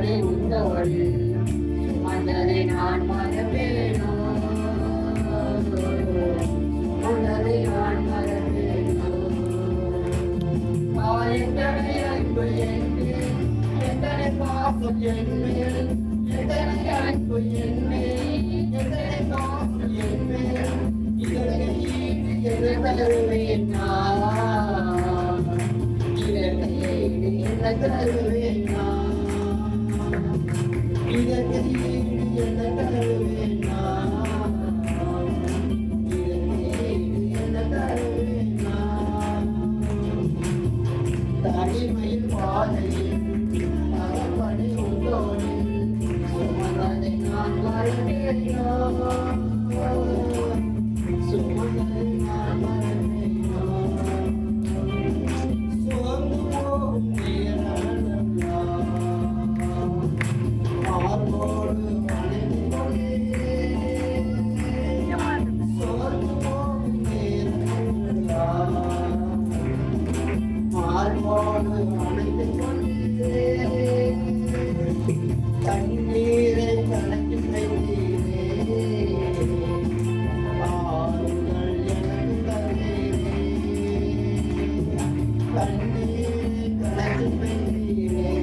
பணி உண்டோடு சுமந்ததை நான் மறப்பேனோ, சுமந்ததை நான் மறப்பேனோ. எத்தனை அன்பு என்மேல், எத்தனை பாசம் என்மேல், எத்தனை அன்பு என்மேல், எத்தனை பாசம் என்மேல். இதற்கு ஈடு என்ன தருவேன் நான், இதற்கு ஈடு என்ன தருவேன் நான், இதற்கு ஈடு என்ன தருவேன் நான், இதற்கு ஈடு என்ன தருவேன் நான். தனிமையில் பாதையில் தகப்பனை உண்டோடு சுமந்ததை நான் மறப்பேனோ, சுமந்ததை நான் மறப்பேனோ. சோர்ந்து போகும் நேரமெல்லாம் மார்போடு அணைந்து கொண்டேன், சோர்ந்து போகும் நேரமெல்லாம் மார்போடு அணைந்து கொண்டேன். தண்ணீரை கலக்கி வைத்தீரே, ஆறுதல் எனக்கு தந்தீரே. தண்ணீரை கலக்கி வைத்தீரே,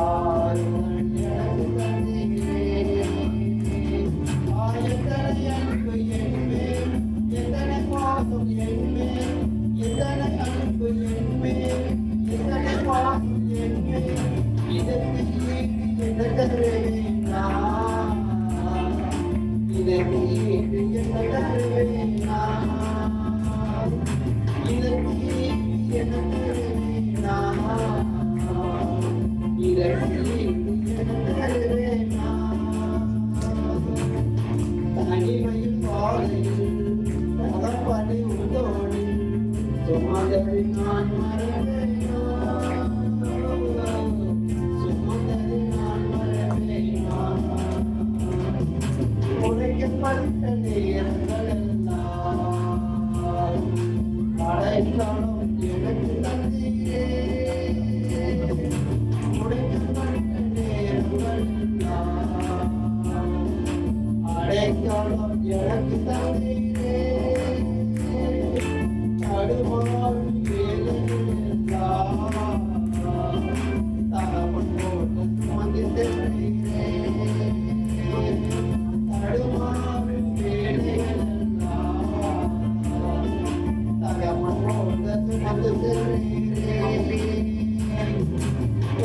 ஆறுதல் எனக்கு தந்தீரே. எத்தனை அன்பு என்மேல், எத்தனை பாசம் என்மேல், எத்தனை அன்பு என்மேல், எத்தனை பாசம் என்மேல். இதற்கு ஈடு என்ன தருவேன் நான், இதற்கு ஈடு என்ன தருவேன் நான், இதற்கு ஈடு என்ன தருவேன் நான், இதற்கு ஈடு என்ன தருவேன் நான். தனிமையில் பாதையில் தகப்பனை உண்டோடு சுமந்ததை நான் மறப்பேனோ, சுமந்ததை நான் மறப்பேனோ. உடைக்கப்பட்ட நேரங்களெல்லாம் அடைக்கலம் எனக்கு தந்தீரே, உடைக்கப்பட்ட நேரங்களெல்லாம் அடைக்கலம் எனக்கு தந்தீரே. தடுமாறும் வேலையெல்லாம் தகப்பன் போட்டு சுமந்து சென்றீரே, தடுமாறும் வேலையெல்லாம் தகப்பன் போட்டு சுமந்து சென்றீரே.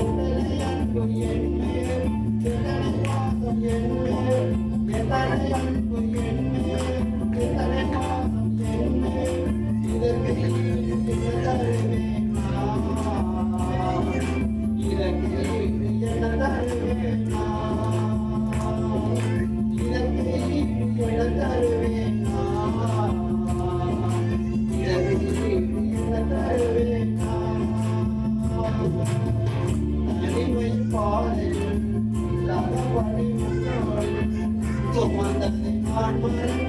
எத்தனை அன்பு என்மேல், எத்தனை பாசம் என்மேல், எத்தனை அன்பு என்மேல், எத்தனை பாசம் என்மேல். இதற்கு ஈடு என்ன தருவேன் நான், இதற்கு ஈடு என்ன தருவேன் நான், இதற்கு ஈடு என்ன தருவேன் நான், இதற்கு ஈடு என்ன தருவேன் நான். தனிமையில் பாதையில் தகப்பனை உண்டோடு சுமந்ததை நான் மறப்பேனோ,